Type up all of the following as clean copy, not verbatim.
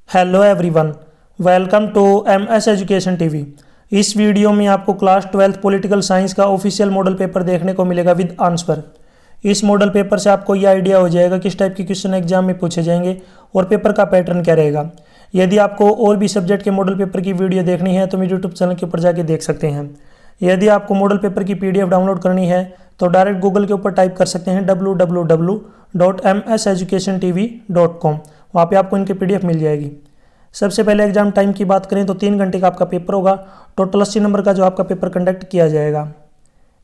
Hello everyone, welcome to MS education TV. इस video में आपको क्लास 12th पॉलिटिकल साइंस का ऑफिशियल मॉडल पेपर देखने को मिलेगा विद आंसर। इस मॉडल पेपर से आपको ये आइडिया हो जाएगा किस टाइप के क्वेश्चन एग्जाम में पूछे जाएंगे और पेपर का पैटर्न क्या रहेगा। यदि आपको और भी सब्जेक्ट के मॉडल पेपर की वीडियो देखनी है तो मेरे यूट्यूब चैनल के ऊपर जाके देख सकते हैं। यदि आपको मॉडल पेपर की PDF डाउनलोड करनी है तो डायरेक्ट गूगल के ऊपर टाइप कर सकते हैं www.mseducationtv.com। वहाँ पे आपको इनकी PDF मिल जाएगी। सबसे पहले एग्जाम टाइम की बात करें तो 3 घंटे का आपका पेपर होगा। टोटल 80 नंबर का जो आपका पेपर कंडक्ट किया जाएगा।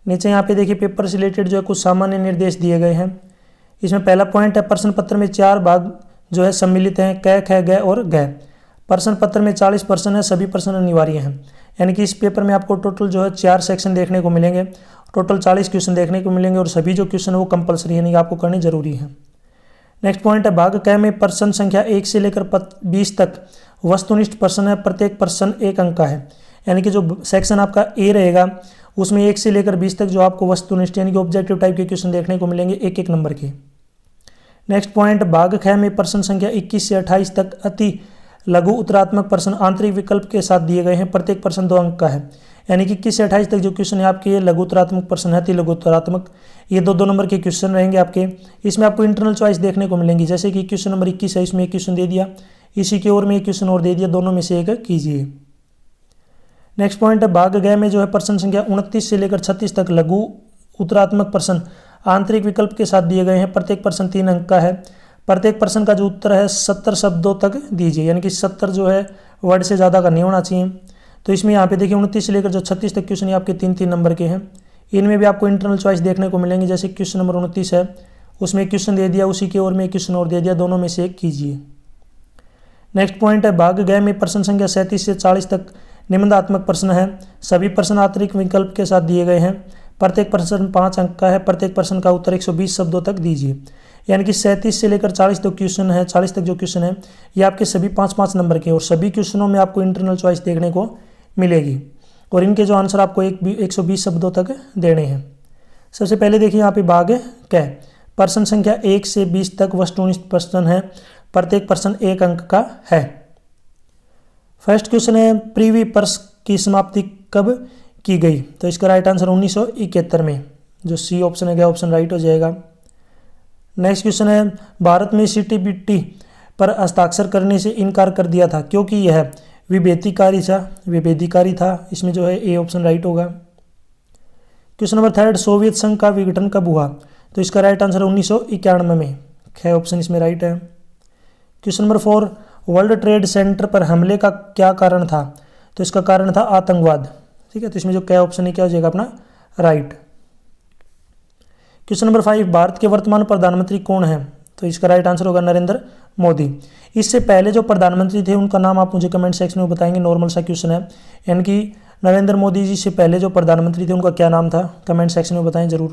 नीचे यहाँ पे देखिए पेपर से रिलेटेड जो है कुछ सामान्य निर्देश दिए गए हैं। इसमें पहला पॉइंट है, प्रश्न पत्र में 4 भाग जो है सम्मिलित हैं, क, ख, ग और घ। प्रश्न पत्र में 40 प्रश्न है, सभी प्रश्न अनिवार्य हैं। यानी कि इस पेपर में आपको टोटल जो है 4 सेक्शन देखने को मिलेंगे। टोटल 40 क्वेश्चन देखने को मिलेंगे और सभी जो क्वेश्चन है वो कंपलसरी यानी कि आपको करने जरूरी है। नेक्स्ट पॉइंट है, भाग क में प्रश्न संख्या 1 से लेकर 20 तक वस्तुनिष्ठ प्रश्न है। प्रत्येक प्रश्न 1 अंक का है। यानी कि जो सेक्शन आपका ए रहेगा उसमें 1 से लेकर 20 तक जो आपको वस्तुनिष्ठ यानी कि ऑब्जेक्टिव टाइप के क्वेश्चन देखने को मिलेंगे 1-1 नंबर के। नेक्स्ट पॉइंट, भाग ख में प्रश्न संख्या 21 से 28 तक अति लघु उत्तरात्मक प्रश्न आंतरिक विकल्प के साथ दिए गए हैं। प्रत्येक प्रश्न 2 अंक का है। यानी कि 21 से 28 तक जो क्वेश्चन है आपके लघु उत्तरात्मक प्रश्न है, अति लघु उत्तरात्मक, ये 2-2 नंबर के क्वेश्चन रहेंगे आपके। इसमें आपको इंटरनल चॉइस देखने को मिलेंगी, जैसे कि क्वेश्चन नंबर 21 है, इसमें एक क्वेश्चन दे दिया, इसी के और में एक क्वेश्चन और दे दिया, दोनों में से एक कीजिए। नेक्स्ट पॉइंट है, भाग ग में जो है प्रश्न संख्या 29 से लेकर 36 तक लघु उत्तरात्मक प्रश्न आंतरिक विकल्प के साथ दिए गए हैं। प्रत्येक प्रश्न 3 अंक का है। प्रत्येक प्रश्न का जो उत्तर है 70 शब्दों तक दीजिए, यानी कि 70 जो है वर्ड से ज़्यादा का नहीं होना चाहिए। तो इसमें यहाँ पे देखिए 29 से लेकर जो 36 तक क्वेश्चन ये आपके 3-3 नंबर के हैं। इनमें भी आपको इंटरनल चॉइस देखने को मिलेंगे, जैसे क्वेश्चन नंबर 29 है, उसमें एक क्वेश्चन दे दिया, उसी के और में एक क्वेश्चन और दे दिया, दोनों में से एक कीजिए। नेक्स्ट पॉइंट है, भाग ग में प्रश्न संख्या 37 से 40 तक निबंधात्मक प्रश्न है। सभी प्रश्न आंतरिक विकल्प के साथ दिए गए हैं। प्रत्येक प्रश्न 5 अंक का है। प्रत्येक प्रश्न का उत्तर 120 शब्दों तक दीजिए। यानी कि 37 से लेकर 40 तक क्वेश्चन है, 40 तक जो क्वेश्चन है ये आपके सभी 5-5 नंबर के और सभी क्वेश्चनों में आपको इंटरनल चॉइस देखने को मिलेगी और इनके जो आंसर आपको 120 शब्दों तक देने हैं। सबसे पहले देखिए यहाँ पे भाग क प्रश्न संख्या 1 से 20 तक वस्तुनिष्ठ प्रश्न है। प्रत्येक प्रश्न 1 अंक का है। फर्स्ट क्वेश्चन है, पृथ्वी पर्स की समाप्ति कब की गई? तो इसका राइट आंसर 1971 में, जो सी ऑप्शन है, ऑप्शन राइट हो जाएगा। नेक्स्ट क्वेश्चन है, भारत में CTBT पर हस्ताक्षर करने से इनकार कर दिया था क्योंकि यह विभेदकारी था। इसमें जो है ए ऑप्शन राइट होगा। क्वेश्चन नंबर 3, सोवियत संघ का विघटन कब हुआ? तो इसका राइट आंसर 1991 में, ख ऑप्शन इसमें राइट है। Question number 4, world trade centre पर हमले का क्या कारण था? तो इसका कारण था आतंकवाद। ठीक है, तो इसमें जो क ऑप्शन है क्या हो जाएगा अपना राइट। क्वेश्चन नंबर 5, भारत के वर्तमान प्रधानमंत्री कौन है? तो इसका राइट आंसर होगा नरेंद्र मोदी। इससे पहले जो प्रधानमंत्री थे उनका नाम आप मुझे कमेंट सेक्शन में बताएंगे। नॉर्मल सा क्वेश्चन है, यानी कि नरेंद्र मोदी जी से पहले जो प्रधानमंत्री थे उनका क्या नाम था, कमेंट सेक्शन में बताएं जरूर।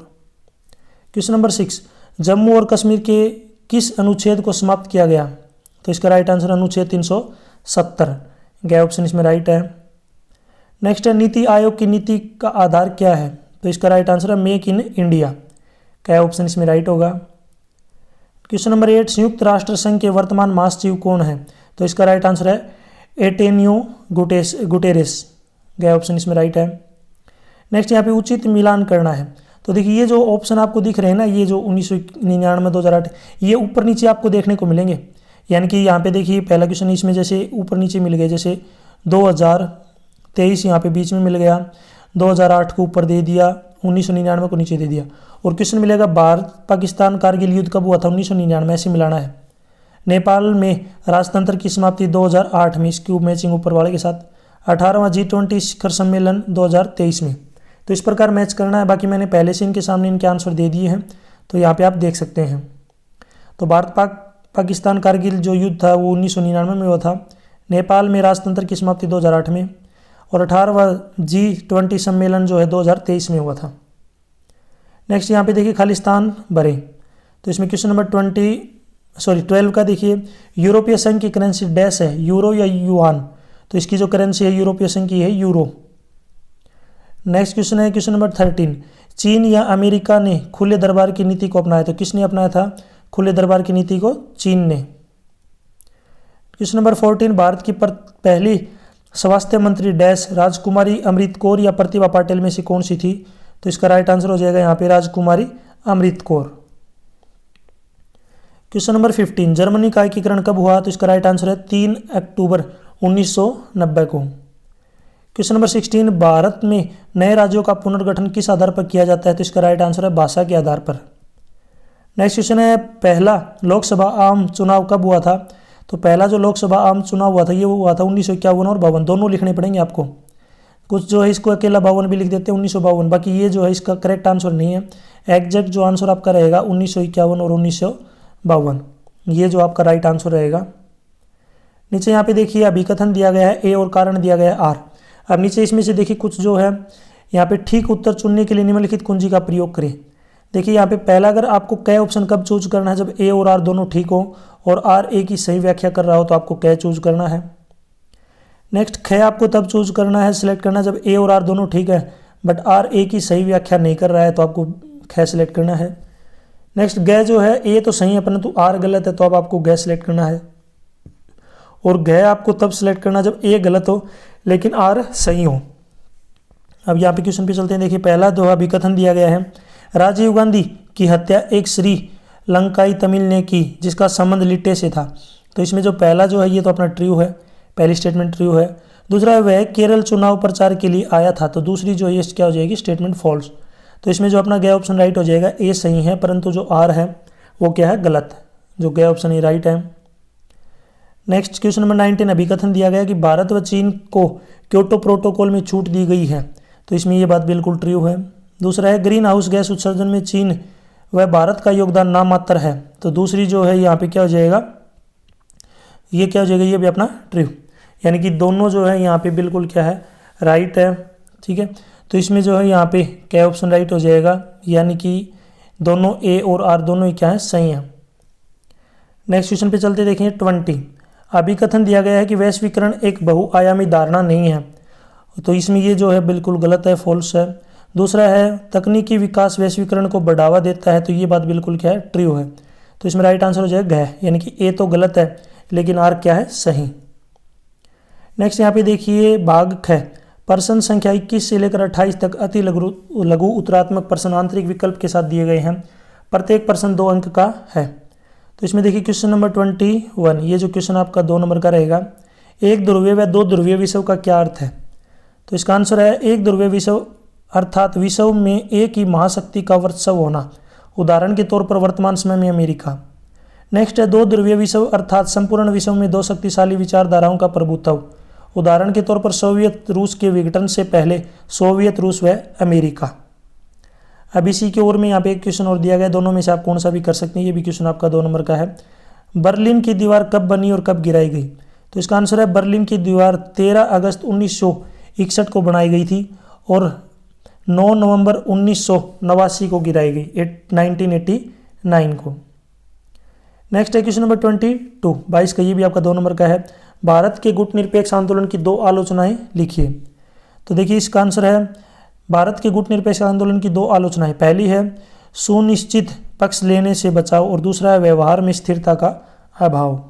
क्वेश्चन नंबर 6, जम्मू और कश्मीर के किस अनुच्छेद को समाप्त किया गया? तो इसका राइट आंसर अनुच्छेद 370, ग ऑप्शन इसमें राइट है। नेक्स्ट है, नीति आयोग की नीति का आधार क्या है? तो इसका राइट आंसर है मेक इन इंडिया, क्या ऑप्शन इसमें राइट होगा। क्वेश्चन नंबर 8, संयुक्त राष्ट्र संघ के वर्तमान महासचिव कौन है? तो इसका राइट आंसर है एंटोनियो गुटेरेस, गया ऑप्शन इसमें राइट है। नेक्स्ट यहाँ पे उचित मिलान करना है। तो देखिए ये जो ऑप्शन आपको दिख रहे हैं ना, ये जो 1999, 2008, ये ऊपर नीचे आपको देखने को मिलेंगे। यानी कि यहाँ पे देखिए पहला क्वेश्चन इसमें जैसे ऊपर नीचे मिल गए, जैसे 2023 यहाँ पे बीच में मिल गया, 2008 को ऊपर दे दिया, 1999 को नीचे दे दिया। और क्वेश्चन मिलेगा भारत पाकिस्तान कारगिल युद्ध कब हुआ था? 1999, ऐसे मिलाना है। नेपाल में राजतंत्र की समाप्ति 2008 में, इसकी मैचिंग ऊपर वाले के साथ। 18वां G20 शिखर सम्मेलन 2023 में। तो इस प्रकार मैच करना है। बाकी मैंने पहले से इनके सामने इनके आंसर दे दिए हैं, तो यहाँ पे आप देख सकते हैं। तो भारत पाकिस्तान कारगिल जो युद्ध था वो 1999 में हुआ था। नेपाल में राजतंत्र की समाप्ति 2008 में और 18वां G20 सम्मेलन जो है 2023 में हुआ था। नेक्स्ट यहाँ पे देखिए खालिस्तान भरे। तो इसमें क्वेश्चन नंबर 12 का देखिए, यूरोपीय संघ की करेंसी डैश है, यूरो या युआन? तो इसकी जो करेंसी है यूरोपीय संघ की है यूरो। नेक्स्ट क्वेश्चन है क्वेश्चन नंबर 13, चीन या अमेरिका ने खुले दरबार की नीति को अपनाया? तो किसने अपनाया था खुले दरबार की नीति को? चीन ने। क्वेश्चन नंबर 14, भारत की पहली स्वास्थ्य मंत्री डैश राजकुमारी अमृत कौर या प्रतिभा पाटिल में से कौन सी थी? तो इसका राइट आंसर हो जाएगा यहाँ पे राजकुमारी Amrit Kaur. Question number 15, Germany का एकीकरण कब हुआ? तो इसका राइट आंसर है 3 अक्टूबर 1990 को। क्वेश्चन नंबर 16, भारत में नए राज्यों का पुनर्गठन किस आधार पर किया जाता है? तो इसका राइट आंसर है भाषा के आधार पर। नेक्स्ट क्वेश्चन है, पहला लोकसभा आम चुनाव कब हुआ था? तो पहला जो लोकसभा आम चुनाव हुआ था ये हुआ था 1951 और 52, दोनों लिखने पड़ेंगे आपको। कुछ जो है इसको अकेला 52 भी लिख देते हैं 1952, बाकी ये जो है इसका करेक्ट आंसर नहीं है। एग्जैक्ट जो आंसर आपका रहेगा 1951 और 1952, ये जो आपका राइट आंसर रहेगा। नीचे यहाँ पे देखिए अभिकथन दिया गया है ए और कारण दिया गया है आर। अब नीचे इसमें से देखिए कुछ जो है यहाँ पे ठीक उत्तर चुनने के लिए निम्नलिखित कुंजी का प्रयोग करें। देखिए यहाँ पे पहला, अगर आपको कै ऑप्शन कब चूज करना है? जब ए और आर दोनों ठीक हो और आर ए की सही व्याख्या कर रहा हो तो आपको कै चूज करना है। नेक्स्ट, ख आपको तब चूज करना है, सिलेक्ट करना है जब ए और आर दोनों ठीक है बट आर ए की सही व्याख्या नहीं कर रहा है तो आपको ख सिलेक्ट करना है। नेक्स्ट, ग जो है ए तो सही है परंतु आर गलत है तो अब आपको ग सिलेक्ट करना है। और ग आपको तब सिलेक्ट करना जब ए गलत हो लेकिन आर सही हो। अब यहाँ पे क्वेश्चन पे चलते हैं। देखिए पहला जो अभिकथन दिया गया है, राजीव गांधी की हत्या एक श्रीलंकाई तमिल ने की जिसका संबंध लिट्टे से था। तो इसमें जो पहला जो है ये तो अपना ट्रू है, पहली स्टेटमेंट ट्रू है। दूसरा है वह केरल चुनाव प्रचार के लिए आया था, तो दूसरी जो ये क्या हो जाएगी स्टेटमेंट फॉल्स। तो इसमें जो अपना गया ऑप्शन राइट हो जाएगा, ए सही है परंतु जो आर है वो क्या है गलत, जो गया ऑप्शन ये राइट है। नेक्स्ट क्वेश्चन नंबर 19, अभिकथन दिया गया कि भारत व चीन को क्योटो प्रोटोकॉल में छूट दी गई है। तो इसमें ये बात बिल्कुल ट्रू है। दूसरा है ग्रीन हाउस गैस उत्सर्जन में चीन व भारत का योगदान नामात्र है। तो दूसरी जो है यहाँ पे क्या हो जाएगा, ये क्या हो जाएगा, ये भी अपना ट्रू, यानी कि दोनों जो है यहाँ पे बिल्कुल क्या है राइट है। ठीक है, तो इसमें जो है यहाँ पे क्या ऑप्शन राइट हो जाएगा, यानी कि दोनों ए और आर दोनों ही क्या है सही है। नेक्स्ट क्वेश्चन पे चलते देखें 20, अभिकथन दिया गया है कि वैश्वीकरण एक बहुआयामी धारणा नहीं है। तो इसमें ये जो है बिल्कुल गलत है, फॉल्स है। दूसरा है तकनीकी विकास वैश्वीकरण को बढ़ावा देता है, तो ये बात बिल्कुल क्या है ट्रू है। तो इसमें राइट आंसर हो जाएगा घ, यानी कि ए तो गलत है लेकिन आर क्या है सही। नेक्स्ट यहाँ पे देखिए भाग ख, प्रश्न संख्या 21 से लेकर 28 तक अति लघु उत्तरात्मक प्रश्न आंतरिक विकल्प के साथ दिए गए हैं। प्रत्येक प्रश्न 2 अंक का है। तो इसमें देखिए क्वेश्चन नंबर 21, ये जो क्वेश्चन आपका 2 नंबर का रहेगा, एक ध्रुवीय व 2 ध्रुवीय विषव का क्या अर्थ है? तो इसका आंसर है एक ध्रुवीय विषव अर्थात विषव में एक ही महाशक्ति का वर्चस्व होना, उदाहरण के तौर पर वर्तमान समय में अमेरिका। नेक्स्ट है 2 ध्रुवीय विषव अर्थात संपूर्ण विषव में 2 शक्तिशाली विचारधाराओं का प्रभुत्व, उदाहरण के तौर पर सोवियत रूस के विघटन से पहले सोवियत रूस व अमेरिका। अब इसी की ओर में यहाँ पे एक क्वेश्चन और दिया गया, दोनों में से आप कौन सा भी कर सकते हैं। ये भी क्वेश्चन आपका 2 नंबर का है, बर्लिन की दीवार कब बनी और कब गिराई गई? तो इसका आंसर है बर्लिन की दीवार 13 अगस्त 1961 को बनाई गई थी और 9 नवंबर 1989 को गिराई गई, 1989 को। नेक्स्ट है क्वेश्चन नंबर 22 का, ये भी आपका 2 नंबर का है, भारत के गुट निरपेक्ष आंदोलन की 2 आलोचनाएं लिखिए। तो देखिए इसका आंसर है भारत के गुट निरपेक्ष आंदोलन की 2 आलोचनाएं। पहली है सुनिश्चित पक्ष लेने से बचाव और दूसरा है व्यवहार में स्थिरता का अभाव।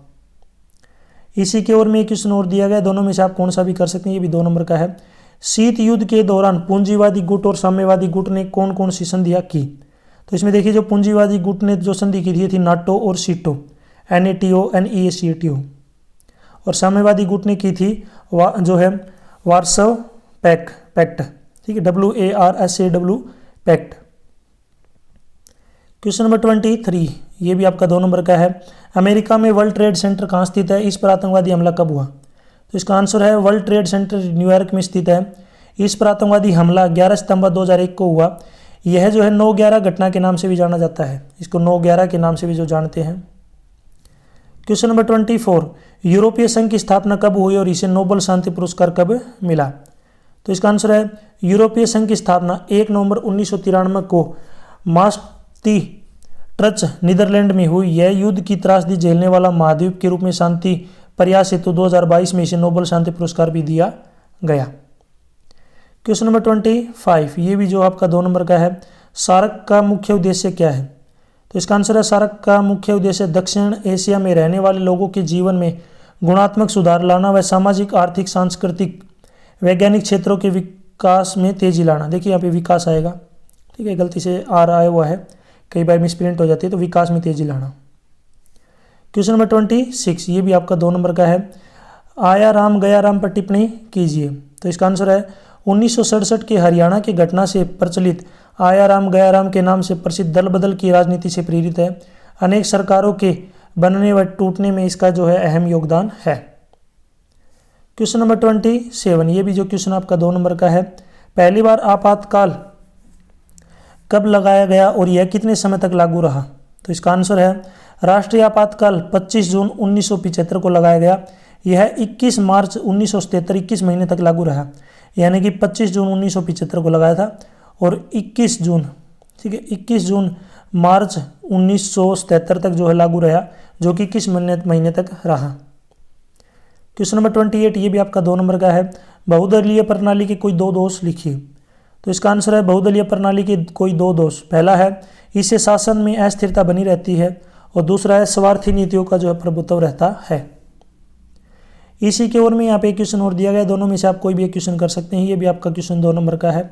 इसी के ओर में एक क्वेश्चन और दिया गया, दोनों में से आप कौन सा भी कर सकते हैं। ये भी 2 नंबर का है, शीत युद्ध के दौरान पूंजीवादी गुट और साम्यवादी गुट ने कौन कौन सी संधियां की? तो इसमें देखिए जो पूंजीवादी गुट ने जो संधि की थी ये थी नाटो और सीटो, NATO NEACTO, और साम्यवादी गुट ने की थी जो है वार्सव पैक्ट, ठीक है, WARSAW पैक्ट। क्वेश्चन नंबर 23, ये भी आपका 2 नंबर का है, अमेरिका में वर्ल्ड ट्रेड सेंटर कहाँ स्थित है? इस पर आतंकवादी हमला कब हुआ? तो इसका आंसर है वर्ल्ड ट्रेड सेंटर न्यूयॉर्क में स्थित है। इस पर आतंकवादी हमला 11 सितंबर 2001 को हुआ। यह जो है 9/11 घटना के नाम से भी जाना जाता है, इसको 9/11 के नाम से भी जो जानते हैं। क्वेश्चन नंबर 24, यूरोपीय संघ की स्थापना कब हुई और इसे नोबेल शांति पुरस्कार कब मिला? तो इसका आंसर है यूरोपीय संघ की स्थापना 1 नवंबर 1993 को मास्ट्रिच्ट नीदरलैंड में हुई। यह युद्ध की त्रासदी झेलने वाला महाद्वीप के रूप में शांति प्रयास हेतु 2022 में इसे नोबेल शांति पुरस्कार भी दिया गया। क्वेश्चन नंबर 25, ये भी जो आपका 2 नंबर का है, सार्क का मुख्य उद्देश्य क्या है? तो इसका आंसर है सार्क का मुख्य उद्देश्य दक्षिण एशिया में रहने वाले लोगों के जीवन में गुणात्मक सुधार लाना व सामाजिक, आर्थिक, सांस्कृतिक, वैज्ञानिक क्षेत्रों के विकास में तेजी लाना। देखिए यहाँ पे विकास आएगा, ठीक है, गलती से आर आया हुआ है, कई बार मिसप्रिंट हो जाती है, तो विकास में तेजी लाना। क्वेश्चन नंबर 26, ये भी आपका 2 नंबर का है। आया राम गया राम पर टिप्पणी कीजिए। तो इसका आंसर है 1967 के हरियाणा की घटना से प्रचलित आया राम गया राम के नाम से प्रसिद्ध दल बदल की राजनीति से प्रेरित है। अनेक सरकारों के बनने व टूटने में इसका जो है अहम योगदान है। क्वेश्चन नंबर 27, ये भी जो क्वेश्चन आपका 2 नंबर का है। पहली बार आपातकाल कब लगाया गया और यह कितने समय तक लागू रहा? तो इसका आंसर है राष्ट्रीय आपातकाल 25 जून 1975 को लगाया गया। यह 21 मार्च 1977 21 महीने तक लागू रहा, यानी कि 25 जून 1975 को लगाया था और 21 जून, ठीक है, 21 जून मार्च 1977 तक जो है लागू रहा, जो कि 21 महीने तक रहा। क्वेश्चन नंबर 28, ये भी आपका 2 नंबर का है। बहुदलीय प्रणाली के कोई 2 दोष लिखिए। तो इसका आंसर है बहुदलीय प्रणाली के कोई 2 दोष। पहला है इससे शासन में अस्थिरता बनी रहती है और दूसरा है स्वार्थी नीतियों का जो है प्रभुत्व रहता है। इसी के ओर में यहाँ पे क्वेश्चन और दिया गया, दोनों में से आप कोई भी एक क्वेश्चन कर सकते हैं। ये भी आपका क्वेश्चन 2 नंबर का है।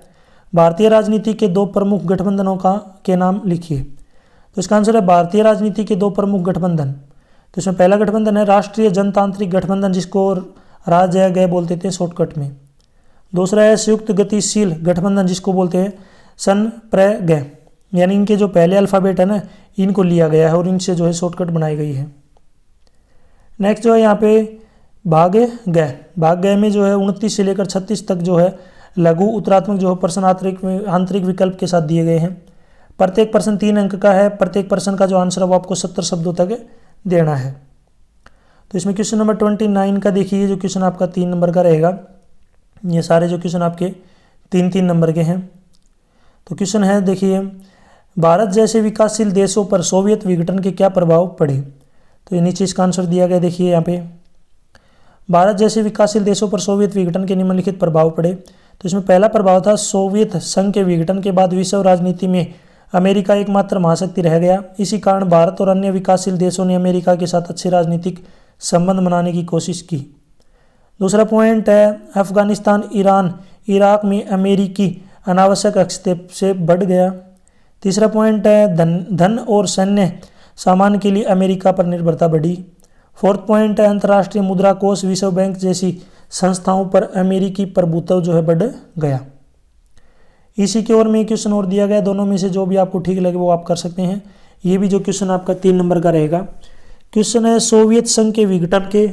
भारतीय राजनीति के 2 प्रमुख गठबंधनों के नाम लिखिए। तो इसका आंसर है भारतीय राजनीति के 2 प्रमुख गठबंधन। तो इसमें पहला गठबंधन है राष्ट्रीय जनतांत्रिक गठबंधन, जिसको राजय गय बोलते थे शॉर्टकट में। दूसरा है संयुक्त गतिशील गठबंधन, जिसको बोलते हैं सन प्र गय, यानी इनके जो पहले अल्फ़ाबेट है ना, इनको लिया गया है और इनसे जो है शॉर्टकट बनाई गई है। नेक्स्ट जो है यहाँ पे भाग गय में जो है 29 से लेकर 36 तक जो है लघु उत्तरात्मक जो है प्रश्न आंतरिक विकल्प के साथ दिए गए हैं। प्रत्येक प्रश्न 3 अंक का है। प्रत्येक प्रश्न का जो आंसर है वो आपको 70 शब्दों तक देना है। तो इसमें क्वेश्चन नंबर 29 का देखिए, जो क्वेश्चन आपका 3 नंबर का रहेगा। ये सारे जो क्वेश्चन आपके 3-3 नंबर के हैं। तो क्वेश्चन है देखिए, भारत जैसे विकासशील देशों पर सोवियत विघटन के क्या प्रभाव पड़े? तो ये नीचे इसका आंसर दिया गया, देखिए यहाँ पे भारत जैसे विकासशील देशों पर सोवियत विघटन के निम्नलिखित प्रभाव पड़े। तो इसमें पहला प्रभाव था सोवियत संघ के विघटन के बाद विश्व राजनीति में अमेरिका एकमात्र महाशक्ति रह गया। इसी कारण भारत और अन्य विकासशील देशों ने अमेरिका के साथ अच्छे राजनीतिक संबंध बनाने की कोशिश की। दूसरा पॉइंट है अफगानिस्तान, ईरान, इराक में अमेरिकी अनावश्यक हस्तक्षेप से बढ़ गया। तीसरा पॉइंट है धन और सैन्य सामान के लिए अमेरिका पर निर्भरता बढ़ी। फोर्थ पॉइंट है अंतर्राष्ट्रीय मुद्रा कोष, विश्व बैंक जैसी संस्थाओं पर अमेरिकी प्रभुत्व जो है बढ़ गया। इसी की ओर में क्वेश्चन और दिया गया, दोनों में से जो भी आपको ठीक लगे वो आप कर सकते हैं। ये भी जो क्वेश्चन आपका 3 नंबर का रहेगा। क्वेश्चन है सोवियत संघ के विघटन के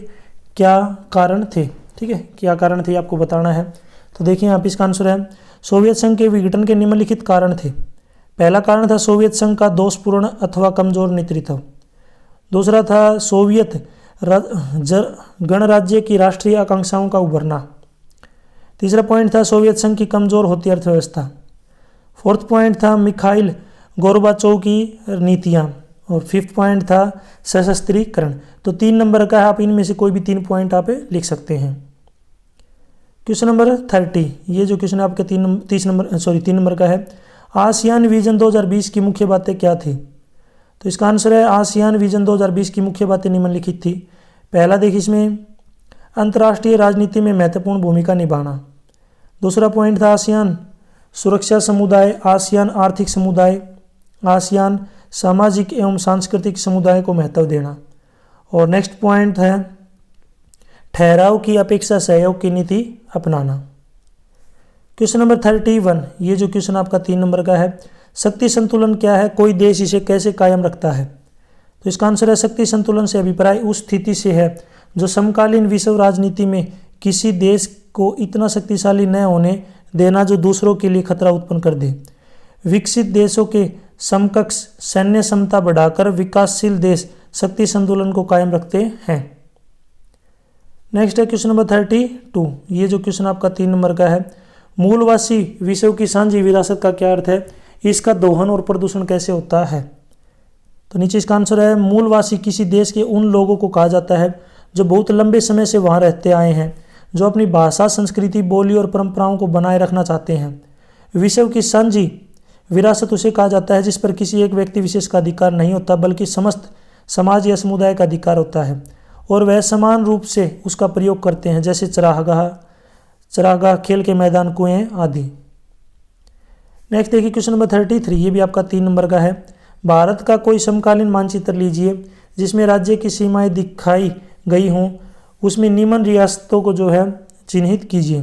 क्या कारण थे? ठीक है, क्या कारण थे आपको बताना है। तो देखिए यहाँ पे इसका आंसर है सोवियत संघ के विघटन के निम्नलिखित कारण थे। पहला कारण था सोवियत संघ का दोषपूर्ण अथवा कमजोर नेतृत्व। दूसरा था सोवियत गणराज्य की राष्ट्रीय आकांक्षाओं का उभरना। तीसरा पॉइंट था सोवियत संघ की कमजोर होती अर्थव्यवस्था। फोर्थ पॉइंट था मिखाइल गोर्बाचोव की नीतियाँ। और फिफ्थ पॉइंट था सशस्त्रीकरण। तो 3 नंबर का है, आप इनमें से कोई भी 3 पॉइंट आप लिख सकते हैं। क्वेश्चन नंबर 30, ये जो क्वेश्चन आपके 3 नंबर का है। आसियान विजन 2020 की मुख्य बातें क्या थी? तो इसका आंसर है आसियान विजन 2020 की मुख्य बातें निम्नलिखित थी। पहला देखिए इसमें अंतर्राष्ट्रीय राजनीति में महत्वपूर्ण भूमिका निभाना। दूसरा पॉइंट था आसियान सुरक्षा समुदाय, आसियान आर्थिक समुदाय, आसियान सामाजिक एवं सांस्कृतिक समुदाय को महत्व देना। और नेक्स्ट पॉइंट है ठहराव की अपेक्षा सहयोग की नीति अपनाना। क्वेश्चन नंबर 31, ये जो क्वेश्चन आपका 3 नंबर का है। शक्ति संतुलन क्या है? कोई देश इसे कैसे कायम रखता है? तो इसका आंसर है शक्ति संतुलन से अभिप्राय उस स्थिति से है जो समकालीन विश्व राजनीति में किसी देश को इतना शक्तिशाली न होने देना जो दूसरों के लिए खतरा उत्पन्न कर दे। विकसित देशों के समकक्ष सैन्य क्षमता बढ़ाकर विकासशील देश शक्ति संतुलन को कायम रखते हैं। नेक्स्ट है क्वेश्चन नंबर 32, ये जो क्वेश्चन आपका 3 नंबर का है। मूलवासी विश्व की साझी विरासत का क्या अर्थ है? इसका दोहन और प्रदूषण कैसे होता है? तो नीचे इसका आंसर है मूलवासी किसी देश के उन लोगों को कहा जाता है जो बहुत लंबे समय से वहां रहते आए हैं, जो अपनी भाषा, संस्कृति, बोली और परंपराओं को बनाए रखना चाहते हैं। विश्व की साझी विरासत उसे कहा जाता है जिस पर किसी एक व्यक्ति विशेष का अधिकार नहीं होता, बल्कि समस्त समाज या समुदाय का अधिकार होता है। और वह समान रूप से उसका प्रयोग करते हैं, जैसे चरागाह, खेल के मैदान, कुएं आदि। नेक्स्ट देखिए क्वेश्चन नंबर 33, ये भी आपका 3 नंबर का है। भारत का कोई समकालीन मानचित्र लीजिए जिसमें राज्य की सीमाएं दिखाई गई हों, उसमें निम्न रियासतों को जो है चिन्हित कीजिए।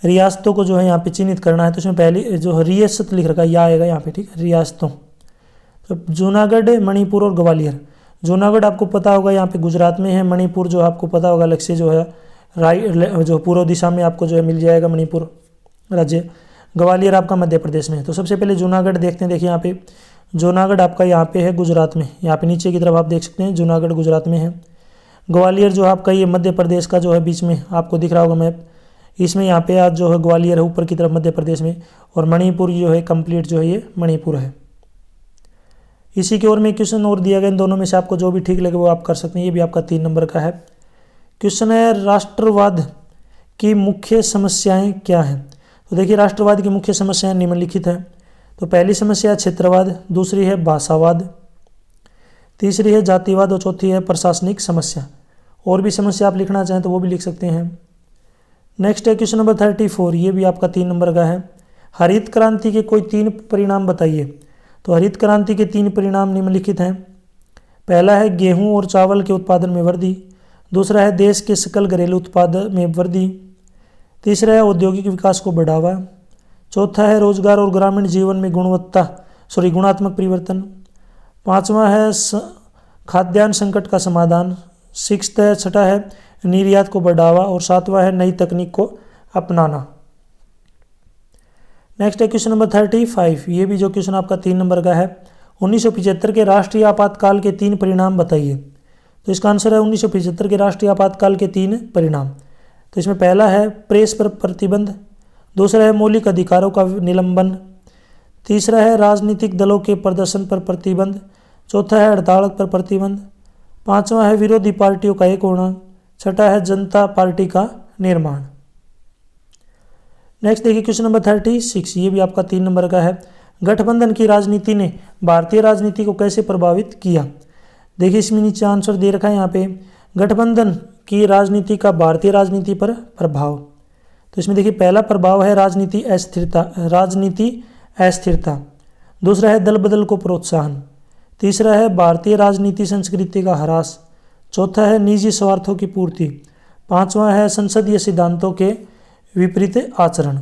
रियासतों को जो है यहाँ पे चिन्हित करना है, तो इसमें पहली जो रियासत लिख रखा है यह आएगा यहाँ पे, ठीक है, रियासतों। तो जूनागढ़, मणिपुर और ग्वालियर। जूनागढ़ आपको पता होगा यहाँ पे गुजरात में है, मणिपुर जो आपको पता होगा अलग से जो है जो पूर्व दिशा में आपको जो है मिल जाएगा मणिपुर राज्य। ग्वालियर आपका मध्य प्रदेश में है। तो सबसे पहले जूनागढ़ देखते हैं। देखिए यहाँ पे जूनागढ़ आपका यहाँ पे है गुजरात में, यहाँ पे नीचे की तरफ आप देख सकते हैं जूनागढ़ गुजरात में है। ग्वालियर जो आपका ये मध्य प्रदेश का जो है बीच में आपको दिख रहा होगा मैप, इसमें यहाँ पे आज जो है ग्वालियर है ऊपर की तरफ मध्य प्रदेश में, और मणिपुर जो है कंप्लीट जो है ये मणिपुर है। इसी की ओर में क्वेश्चन और दिया गया, इन दोनों में से आपको जो भी ठीक लगे वो आप कर सकते हैं। ये भी आपका 3 नंबर का है। क्वेश्चन है राष्ट्रवाद की मुख्य समस्याएं क्या हैं। तो देखिए राष्ट्रवाद की मुख्य समस्याएं निम्नलिखित है। तो पहली समस्या है क्षेत्रवाद, दूसरी है भाषावाद, तीसरी है जातिवाद और चौथी है प्रशासनिक समस्या। और भी समस्या आप लिखना चाहें तो वो भी लिख सकते हैं। नेक्स्ट है क्वेश्चन नंबर 34, ये भी आपका 3 नंबर का है। हरित क्रांति के कोई 3 परिणाम बताइए। तो हरित क्रांति के 3 परिणाम निम्नलिखित हैं। पहला है गेहूं और चावल के उत्पादन में वृद्धि, दूसरा है देश के सकल घरेलू उत्पाद में वृद्धि, तीसरा है औद्योगिक विकास को बढ़ावा, चौथा है रोजगार और ग्रामीण जीवन में गुणात्मक परिवर्तन, पांचवा है खाद्यान्न संकट का समाधान, छठा है निर्यात को बढ़ावा, और सातवां है नई तकनीक को अपनाना। नेक्स्ट है क्वेश्चन नंबर 35, ये भी जो क्वेश्चन आपका 3 नंबर का है। 1975 के राष्ट्रीय आपातकाल के 3 परिणाम बताइए। तो इसका आंसर है 1975 के राष्ट्रीय आपातकाल के 3 परिणाम। तो इसमें पहला है प्रेस पर प्रतिबंध, दूसरा है मौलिक अधिकारों का निलंबन, तीसरा है राजनीतिक दलों के प्रदर्शन पर प्रतिबंध, चौथा है हड़ताल पर प्रतिबंध, पांचवा है विरोधी पार्टियों का एक होना, छठा है जनता पार्टी का निर्माण। नेक्स्ट देखिए क्वेश्चन नंबर 36, ये भी आपका 3 नंबर का है। गठबंधन की राजनीति ने भारतीय राजनीति को कैसे प्रभावित किया। देखिए इसमें नीचे आंसर दे रखा है यहाँ पे, गठबंधन की राजनीति का भारतीय राजनीति पर प्रभाव। तो इसमें देखिए पहला प्रभाव है राजनीति अस्थिरता, दूसरा है दल बदल को प्रोत्साहन, तीसरा है भारतीय राजनीति संस्कृति का ह्रास, चौथा है निजी स्वार्थों की पूर्ति, पांचवा है संसदीय सिद्धांतों के विपरीत आचरण।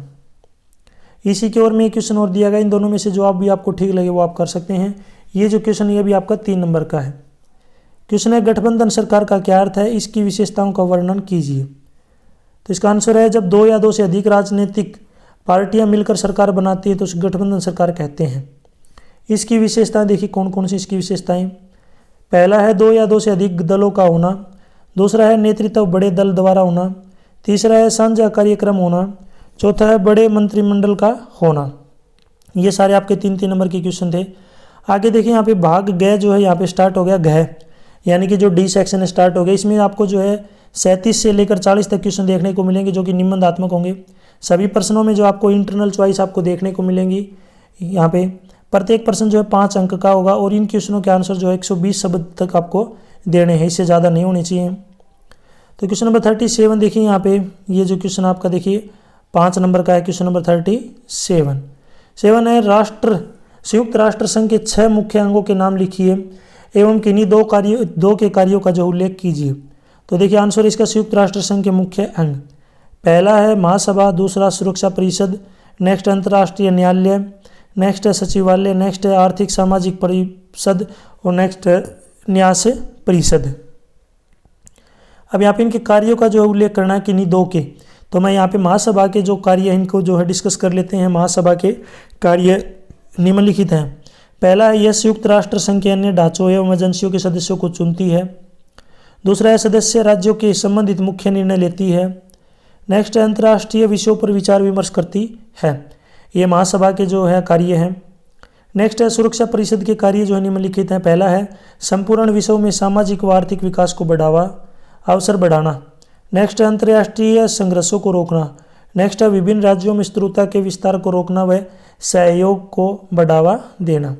इसी की ओर में क्वेश्चन और दिया गया, इन दोनों में से जो भी आपको ठीक लगे वो आप कर सकते हैं। ये जो क्वेश्चन ये भी आपका 3 नंबर का है। क्वेश्चन है गठबंधन सरकार का क्या अर्थ है, इसकी विशेषताओं का वर्णन कीजिए। तो इसका आंसर है जब 2 या 2 से अधिक राजनीतिक पार्टियां मिलकर सरकार बनाती है तो उसे गठबंधन सरकार कहते हैं। इसकी विशेषताएं देखिए कौन कौन सी इसकी विशेषताएं। पहला है 2 या 2 से अधिक दलों का होना, दूसरा है नेतृत्व बड़े दल द्वारा होना, तीसरा है साझा कार्यक्रम होना, चौथा है बड़े मंत्रिमंडल का होना। ये सारे आपके 3-3 नंबर के क्वेश्चन थे। आगे देखिए यहाँ पे भाग ग जो है यहाँ पे स्टार्ट हो गया घ, यानी कि जो डी सेक्शन स्टार्ट हो गया। इसमें आपको जो है 37 से लेकर 40 तक क्वेश्चन देखने को मिलेंगे जो कि निबंधात्मक होंगे। सभी प्रश्नों में जो आपको इंटरनल चॉइस आपको देखने को मिलेंगी। यहाँ पे प्रत्येक प्रश्न जो है 5 अंक का होगा और इन क्वेश्चनों के आंसर जो है 120 शब्द तक आपको देने हैं, इससे ज़्यादा नहीं होने चाहिए। तो क्वेश्चन नंबर 37 देखिए यहाँ पे, ये जो क्वेश्चन आपका देखिए 5 नंबर का है। क्वेश्चन नंबर 37 है संयुक्त राष्ट्र संघ के 6 मुख्य अंगों के नाम लिखिए एवं किन्हीं 2 के कार्यों का जो उल्लेख कीजिए। तो देखिए आंसर इसका संयुक्त राष्ट्र संघ के मुख्य अंग, पहला है महासभा, दूसरा सुरक्षा परिषद, नेक्स्ट अंतर्राष्ट्रीय न्यायालय, नेक्स्ट है सचिवालय, नेक्स्ट है आर्थिक सामाजिक परिषद और नेक्स्ट है न्यास परिषद। अब यहाँ पे इनके कार्यों का जो उल्लेख करना है किन्हीं 2 के, तो मैं यहाँ पे महासभा के जो कार्य हैं इनको जो है डिस्कस कर लेते हैं। महासभा के कार्य निम्नलिखित हैं। पहला है यह संयुक्त राष्ट्र संघ के अन्य ढांचों एवं एजेंसियों के सदस्यों को चुनती है। दूसरा है सदस्य राज्यों के संबंधित मुख्य निर्णय लेती है। नेक्स्ट है अंतर्राष्ट्रीय विषयों पर विचार विमर्श करती है। ये महासभा के जो है कार्य हैं। नेक्स्ट है सुरक्षा परिषद के कार्य जो है निम्नलिखित हैं। पहला है संपूर्ण विश्व में सामाजिक व आर्थिक विकास को अवसर बढ़ाना। नेक्स्ट है अंतर्राष्ट्रीय संघर्षों को रोकना। नेक्स्ट है विभिन्न राज्यों में शत्रुता के विस्तार को रोकना व सहयोग को बढ़ावा देना।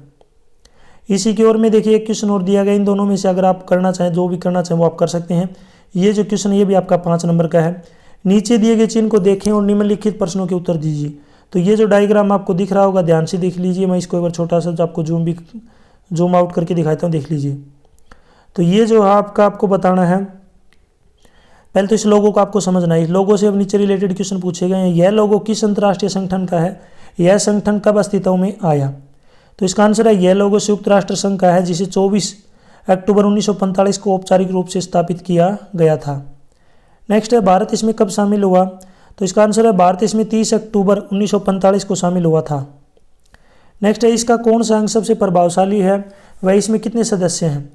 इसी की ओर में देखिए एक क्वेश्चन और दिया गया, इन दोनों में से अगर आप करना चाहें, जो भी करना चाहें वो आप कर सकते हैं। ये जो क्वेश्चन ये भी आपका 5 नंबर का है। नीचे दिए गए चिन्ह को देखें और निम्नलिखित प्रश्नों के उत्तर दीजिए। तो ये जो डायग्राम आपको दिख रहा होगा, ध्यान से देख लीजिए। मैं इसको एक बार छोटा सा आपको जूम आउट करके दिखाता हूँ, देख लीजिए। तो ये जो आपको बताना है, पहले तो इस लोगो को आपको समझना है। इस लोगो से अब नीचे रिलेटेड क्वेश्चन पूछे गए हैं। यह लोगो किस अंतर्राष्ट्रीय संगठन का है? यह संगठन कब अस्तित्व में आया? तो इसका आंसर है यह लोगो संयुक्त राष्ट्र संघ का है, जिसे 24 अक्टूबर 1945 को औपचारिक रूप से स्थापित किया गया था। नेक्स्ट है भारत इसमें कब शामिल हुआ? तो इसका आंसर है भारत इसमें 30 अक्टूबर 1945 को शामिल हुआ था। नेक्स्ट है इसका कौन सा अंग सबसे प्रभावशाली है? वह इसमें कितने सदस्य हैं?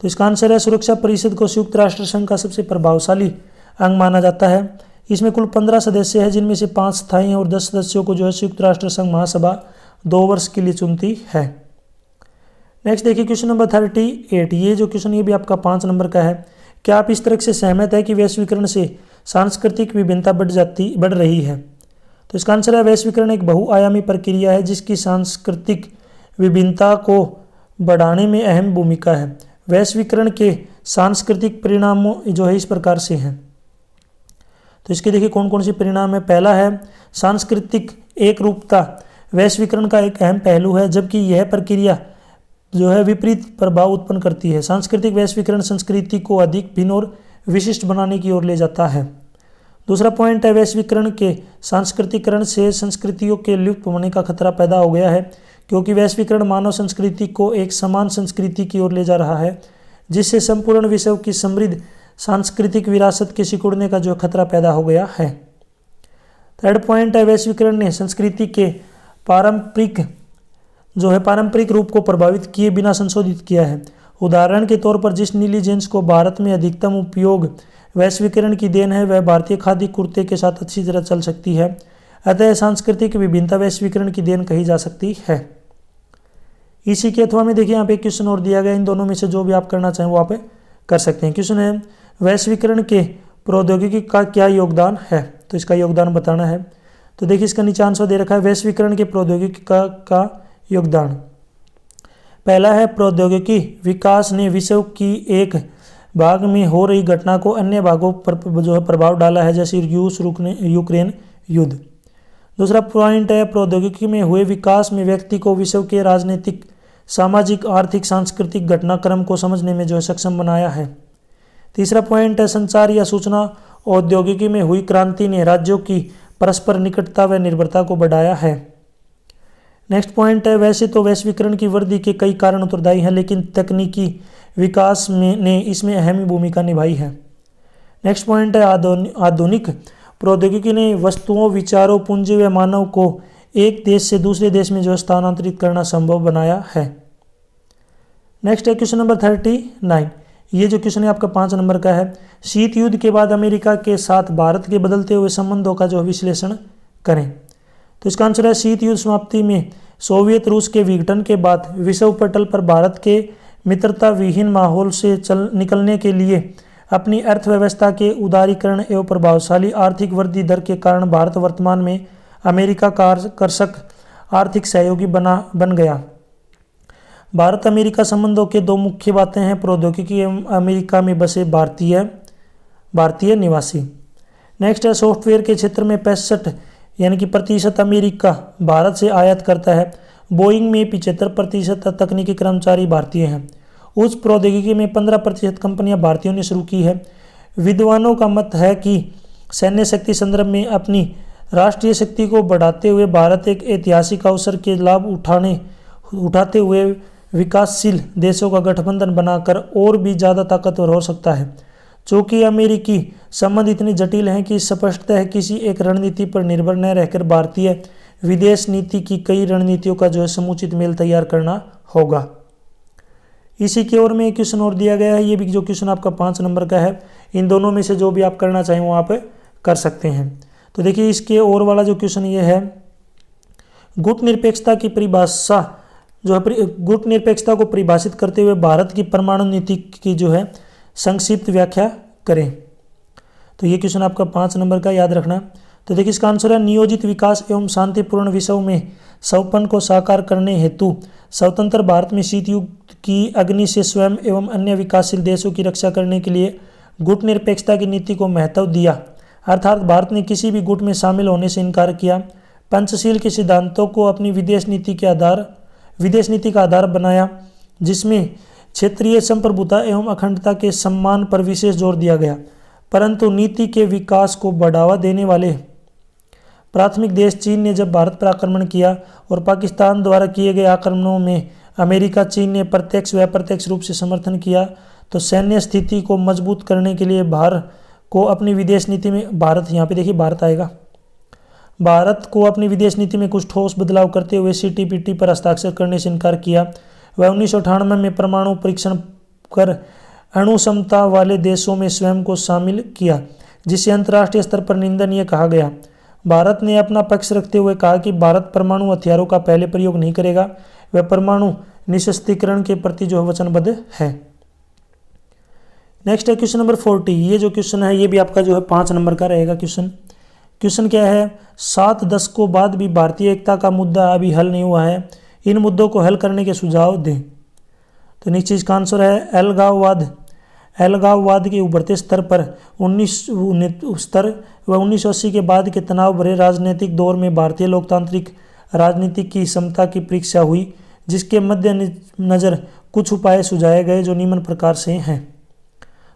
तो इसका आंसर है सुरक्षा परिषद को संयुक्त राष्ट्र संघ का सबसे प्रभावशाली अंग माना जाता है। इसमें कुल 15 सदस्य हैं, जिनमें से 5 स्थायी हैं और 10 सदस्यों को जो है संयुक्त राष्ट्र संघ महासभा 2 वर्ष के लिए चुनती है। नेक्स्ट देखिए क्वेश्चन नंबर 38। ये जो क्वेश्चन ये भी आपका 5 नंबर का है। क्या आप इस तरह से सहमत है कि वैश्वीकरण से सांस्कृतिक विभिन्नता बढ़ रही है? तो इसका आंसर है वैश्वीकरण एक बहुआयामी प्रक्रिया है, जिसकी सांस्कृतिक विभिन्नता को बढ़ाने में अहम भूमिका है। वैश्वीकरण के सांस्कृतिक परिणामों जो है इस प्रकार से हैं। तो इसके देखिए कौन कौन से परिणाम है। पहला है सांस्कृतिक एकरूपता वैश्वीकरण का एक अहम पहलू है, जबकि यह प्रक्रिया जो है विपरीत प्रभाव उत्पन्न करती है। सांस्कृतिक वैश्वीकरण संस्कृति को अधिक भिन्न और विशिष्ट बनाने की ओर ले जाता है। दूसरा पॉइंट है वैश्वीकरण के सांस्कृतिकरण से संस्कृतियों के लुप्त होने का खतरा पैदा हो गया है, क्योंकि वैश्वीकरण मानव संस्कृति को एक समान संस्कृति की ओर ले जा रहा है, जिससे संपूर्ण विश्व की समृद्ध सांस्कृतिक विरासत के सिकुड़ने का जो खतरा पैदा हो गया है। थर्ड पॉइंट है वैश्वीकरण ने संस्कृति के पारंपरिक रूप को प्रभावित किए बिना संशोधित किया है। उदाहरण के तौर पर जिस नीली जींस को भारत में अधिकतम उपयोग वैश्वीकरण की देन है, वह भारतीय खादी कुर्ते के साथ अच्छी तरह चल सकती है। अतः सांस्कृतिक विभिन्नता वैश्वीकरण की देन कही जा सकती है। इसी के अथवा में देखिए यहाँ पे क्वेश्चन और दिया गया, इन दोनों में से जो भी आप करना चाहें वो आप कर सकते हैं। क्वेश्चन है वैश्वीकरण के प्रौद्योगिकी का क्या योगदान है? तो इसका योगदान बताना है। तो देखिए इसका नीचे आंसर दे रखा है वैश्वीकरण के प्रौद्योगिकी का योगदान। पहला है प्रौद्योगिकी विकास ने विश्व की एक भाग में हो रही घटना को अन्य भागों पर जो है प्रभाव डाला है, जैसे रूस यूक्रेन युद्ध। दूसरा पॉइंट है प्रौद्योगिकी में हुए विकास में व्यक्ति को विश्व के राजनीतिक, सामाजिक, आर्थिक, सांस्कृतिक घटनाक्रम को समझने में जो है सक्षम बनाया है। तीसरा पॉइंट है संचार या सूचना औद्योगिकी में हुई क्रांति ने राज्यों की परस्पर निकटता व निर्भरता को बढ़ाया है। नेक्स्ट पॉइंट है वैसे तो वैश्वीकरण की वृद्धि के कई कारण उत्तरदायी हैं, लेकिन तकनीकी विकास ने इसमें अहम भूमिका निभाई है। नेक्स्ट पॉइंट है आधुनिक प्रौद्योगिकी ने वस्तुओं, विचारों, पूंजी व मानव को एक देश से दूसरे देश में जो स्थानांतरित करना संभव बनाया है। नेक्स्ट है क्वेश्चन नंबर 39। ये जो क्वेश्चन है आपका 5 नंबर का है। शीत युद्ध के बाद अमेरिका के साथ भारत के बदलते हुए संबंधों का जो विश्लेषण करें। तो इसका आंसर है शीत युद्ध समाप्ति में सोवियत रूस के विघटन के बाद विश्व पटल पर भारत के मित्रता विहीन माहौल से निकलने के लिए अपनी अर्थव्यवस्था के उदारीकरण एवं प्रभावशाली आर्थिक वृद्धि दर के कारण भारत वर्तमान में अमेरिका का आकर्षक आर्थिक सहयोगी बन गया। भारत अमेरिका संबंधों के दो मुख्य बातें हैं, प्रौद्योगिकी एवं अमेरिका में बसे भारतीय निवासी। नेक्स्ट है सॉफ्टवेयर के क्षेत्र में 65 यानी कि प्रतिशत अमेरिका भारत से आयात करता है। बोइंग में 75% तकनीकी कर्मचारी भारतीय हैं। उच्च प्रौद्योगिकी में 15% कंपनियां भारतीयों ने शुरू की है। विद्वानों का मत है कि सैन्य शक्ति संदर्भ में अपनी राष्ट्रीय शक्ति को बढ़ाते हुए भारत एक ऐतिहासिक अवसर के लाभ उठाते हुए विकासशील देशों का गठबंधन बनाकर और भी ज़्यादा ताकतवर हो सकता है। चूँकि अमेरिकी संबंध इतने जटिल हैं कि स्पष्टतः किसी एक रणनीति पर निर्भर न रहकर भारतीय विदेश नीति की कई रणनीतियों का जो है समुचित मेल तैयार करना होगा। इसी की ओर में एक क्वेश्चन और दिया गया है। ये भी जो क्वेश्चन आपका 5 नंबर का है, इन दोनों में से जो भी आप करना चाहें वो आप कर सकते हैं। तो देखिए इसके और वाला जो क्वेश्चन ये है, गुट निरपेक्षता की परिभाषा जो है गुट निरपेक्षता को परिभाषित करते हुए भारत की परमाणु नीति की जो है संक्षिप्त व्याख्या करें। तो ये क्वेश्चन आपका 5 नंबर का याद रखना। तो देखिए इसका आंसर है नियोजित विकास एवं शांतिपूर्ण विश्व में सपन को साकार करने हेतु स्वतंत्र भारत में शीत युद्ध की अग्नि से स्वयं एवं अन्य विकासशील देशों की रक्षा करने के लिए गुट निरपेक्षता की नीति को महत्व दिया, अर्थात भारत ने किसी भी गुट में शामिल होने से इनकार किया। पंचशील के सिद्धांतों को अपनी विदेश नीति का आधार बनाया, जिसमें क्षेत्रीय संप्रभुता एवं अखंडता के सम्मान पर विशेष जोर दिया गया, परंतु नीति के विकास को बढ़ावा देने वाले प्राथमिक देश चीन ने जब भारत पर आक्रमण किया और पाकिस्तान द्वारा किए गए आक्रमणों में अमेरिका चीन ने प्रत्यक्ष व अप्रत्यक्ष रूप से समर्थन किया, तो सैन्य स्थिति को मजबूत करने के लिए भारत को अपनी विदेश नीति में यहाँ पे देखिए भारत आएगा, भारत को अपनी विदेश नीति में कुछ ठोस बदलाव करते हुए CTPT पर हस्ताक्षर करने से इनकार किया। वह 1998 में परमाणु परीक्षण कर अणु क्षमता वाले देशों में स्वयं को शामिल किया, जिसे अंतर्राष्ट्रीय स्तर पर निंदनीय कहा गया। भारत ने अपना पक्ष रखते हुए कहा कि भारत परमाणु हथियारों का पहले प्रयोग नहीं करेगा, वह परमाणु निशस्त्रीकरण के प्रति जो वचनबद्ध है। नेक्स्ट है क्वेश्चन नंबर 40। ये जो क्वेश्चन है ये भी आपका जो है 5 नंबर का रहेगा क्वेश्चन क्या है, 7 दशकों बाद भी भारतीय एकता का मुद्दा अभी हल नहीं हुआ है, इन मुद्दों को हल करने के सुझाव दें। तो नीचे इसका आंसर है अलगाववाद के उभरते स्तर पर 1980 के बाद के तनाव भरे राजनीतिक दौर में भारतीय लोकतांत्रिक राजनीति की क्षमता की परीक्षा हुई, जिसके मद्देनजर कुछ उपाय सुझाए गए जो निम्न प्रकार से हैं।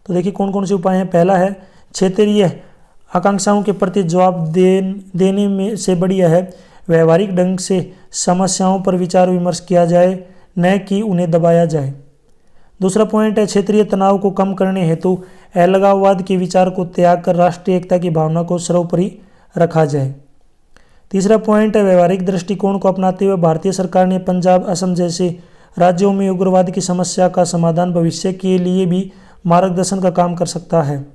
तो देखिए कौन कौन से उपाय हैं। पहला है क्षेत्रीय आकांक्षाओं के प्रति जवाब देने में से बढ़िया है व्यवहारिक ढंग से समस्याओं पर विचार विमर्श किया जाए, न कि उन्हें दबाया जाए। दूसरा पॉइंट है क्षेत्रीय तनाव को कम करने हेतु अलगाववाद के विचार को त्याग कर राष्ट्रीय एकता की भावना को सर्वोपरि रखा जाए। तीसरा पॉइंट है व्यवहारिक दृष्टिकोण को अपनाते हुए भारतीय सरकार ने पंजाब, असम जैसे राज्यों में उग्रवाद की समस्या का समाधान भविष्य के लिए भी मार्गदर्शन का काम कर सकता है।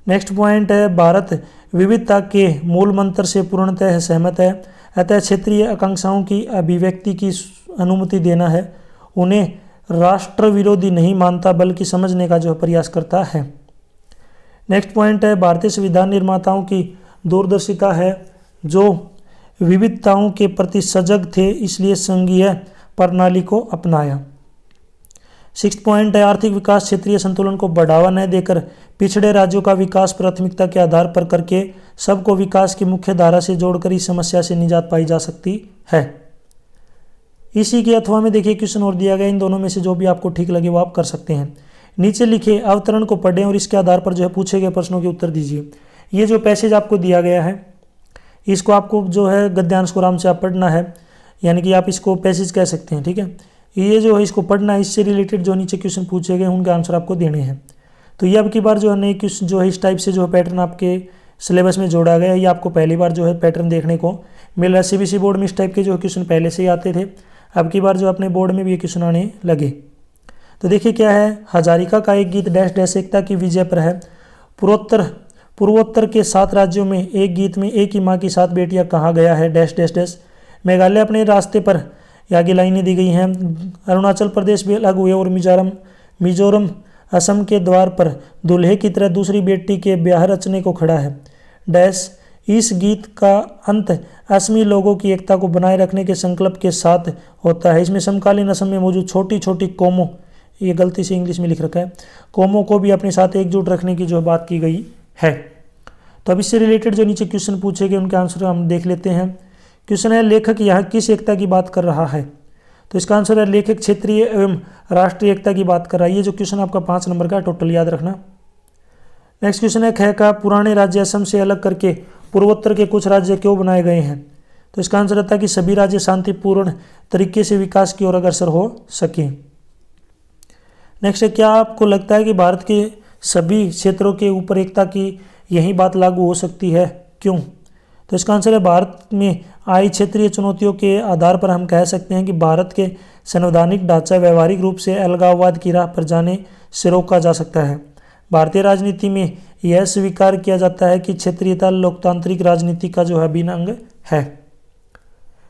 नेक्स्ट पॉइंट है भारत विविधता के मूल मंत्र से पूर्णतः सहमत है, अतः क्षेत्रीय आकांक्षाओं की अभिव्यक्ति की अनुमति देना है, उन्हें राष्ट्र विरोधी नहीं मानता बल्कि समझने का जो प्रयास करता है। नेक्स्ट पॉइंट है भारतीय संविधान निर्माताओं की दूरदर्शिता है जो विविधताओं के प्रति सजग थे, इसलिए संघीय प्रणाली को अपनाया। 6 पॉइंट है आर्थिक विकास क्षेत्रीय संतुलन को बढ़ावा न देकर पिछड़े राज्यों का विकास प्राथमिकता के आधार पर करके सबको विकास की मुख्य धारा से जोड़कर इस समस्या से निजात पाई जा सकती है। इसी के अथवा में देखिए क्वेश्चन और दिया गया, इन दोनों में से जो भी आपको ठीक लगे वो आप कर सकते हैं। नीचे लिखे अवतरण को पढ़ें और इसके आधार पर जो है पूछे गए प्रश्नों के उत्तर दीजिए। ये जो पैसेज आपको दिया गया है इसको आपको जो है गद्यांश को आराम से आप पढ़ना है, यानी कि आप इसको पैसेज कह सकते हैं, ठीक है। ये जो है इसको पढ़ना है, इससे रिलेटेड जो नीचे क्वेश्चन पूछे गए उनके आंसर आपको देने हैं। तो ये अब की बार जो है नए क्वेश्चन जो है इस टाइप से जो है पैटर्न आपके सिलेबस में जोड़ा गया है, ये आपको पहली बार जो है पैटर्न देखने को मिल रहा है। CBSE बोर्ड में इस टाइप के जो क्वेश्चन पहले से ही आते थे, अब की बार जो अपने बोर्ड में भी ये क्वेश्चन आने लगे। तो देखिए क्या है, हजारिका का एक गीत डैश डैश एकता की विजय पर है। पूर्वोत्तर के 7 राज्यों में एक गीत में एक ही माँ की 7 बेटियां कहा गया है डैश डैश डैश। मेघालय अपने रास्ते पर आगे लाइनें दी गई हैं। अरुणाचल प्रदेश भी अलग हुए और मिजोरम असम के द्वार पर दूल्हे की तरह दूसरी बेटी के ब्याह रचने को खड़ा है डैश। इस गीत का अंत असमी लोगों की एकता को बनाए रखने के संकल्प के साथ होता है। इसमें समकालीन असम में मौजूद छोटी छोटी कौमों, ये गलती से इंग्लिश में लिख रखा है, कौमों को भी अपने साथ एकजुट रखने की जो बात की गई है। तो अब इससे रिलेटेड जो नीचे क्वेश्चन पूछे गए उनके आंसर हम देख लेते हैं। क्वेश्चन है लेखक यहाँ किस एकता की बात कर रहा है। तो इसका आंसर है लेखक क्षेत्रीय एवं राष्ट्रीय एकता की बात कर रहा है। ये जो क्वेश्चन आपका 5 नंबर का टोटल याद रखना। नेक्स्ट क्वेश्चन है ख का पुराने राज्य असम से अलग करके पूर्वोत्तर के कुछ राज्य क्यों बनाए गए हैं। तो इसका आंसर रहता है कि सभी राज्य शांतिपूर्ण तरीके से विकास की ओर अग्रसर हो सके। नेक्स्ट है क्या आपको लगता है कि भारत के सभी क्षेत्रों के ऊपर एकता की यही बात लागू हो सकती है, क्यों। तो इसका आंसर है भारत में आई क्षेत्रीय चुनौतियों के आधार पर हम कह सकते हैं कि भारत के संवैधानिक ढांचा व्यवहारिक रूप से अलगाववाद की राह पर जाने से रोका जा सकता है। भारतीय राजनीति में यह स्वीकार किया जाता है कि क्षेत्रीयता लोकतांत्रिक राजनीति का जो है अभिन्न अंग है।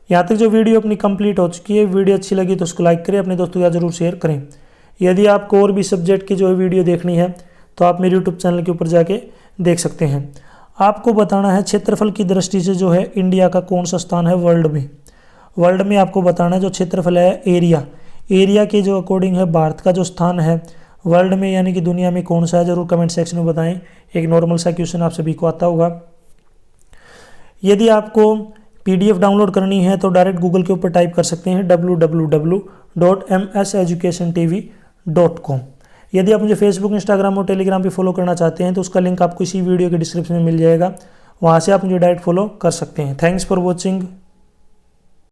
यहाँ तक जो वीडियो अपनी कंप्लीट हो चुकी है, वीडियो अच्छी लगी तो उसको लाइक करें, अपने दोस्तों के साथ जरूर शेयर करें। यदि आपको और भी सब्जेक्ट की जो है वीडियो देखनी है तो आप मेरे यूट्यूब चैनल के ऊपर जाके देख सकते हैं। आपको बताना है क्षेत्रफल की दृष्टि से जो है इंडिया का कौन सा स्थान है वर्ल्ड में। वर्ल्ड में आपको बताना है जो क्षेत्रफल है एरिया के जो अकॉर्डिंग है भारत का जो स्थान है वर्ल्ड में यानी कि दुनिया में कौन सा है, जरूर कमेंट सेक्शन में बताएं। एक नॉर्मल सा क्वेश्चन आप सभी को आता होगा। यदि आपको PDF डाउनलोड करनी है तो डायरेक्ट गूगल के ऊपर टाइप कर सकते हैं www.mseducationtv.com। यदि आप मुझे फेसबुक, इंस्टाग्राम और टेलीग्राम पे फॉलो करना चाहते हैं तो उसका लिंक आपको इसी वीडियो के डिस्क्रिप्शन में मिल जाएगा, वहाँ से आप मुझे डायरेक्ट फॉलो कर सकते हैं। Thanks for watching.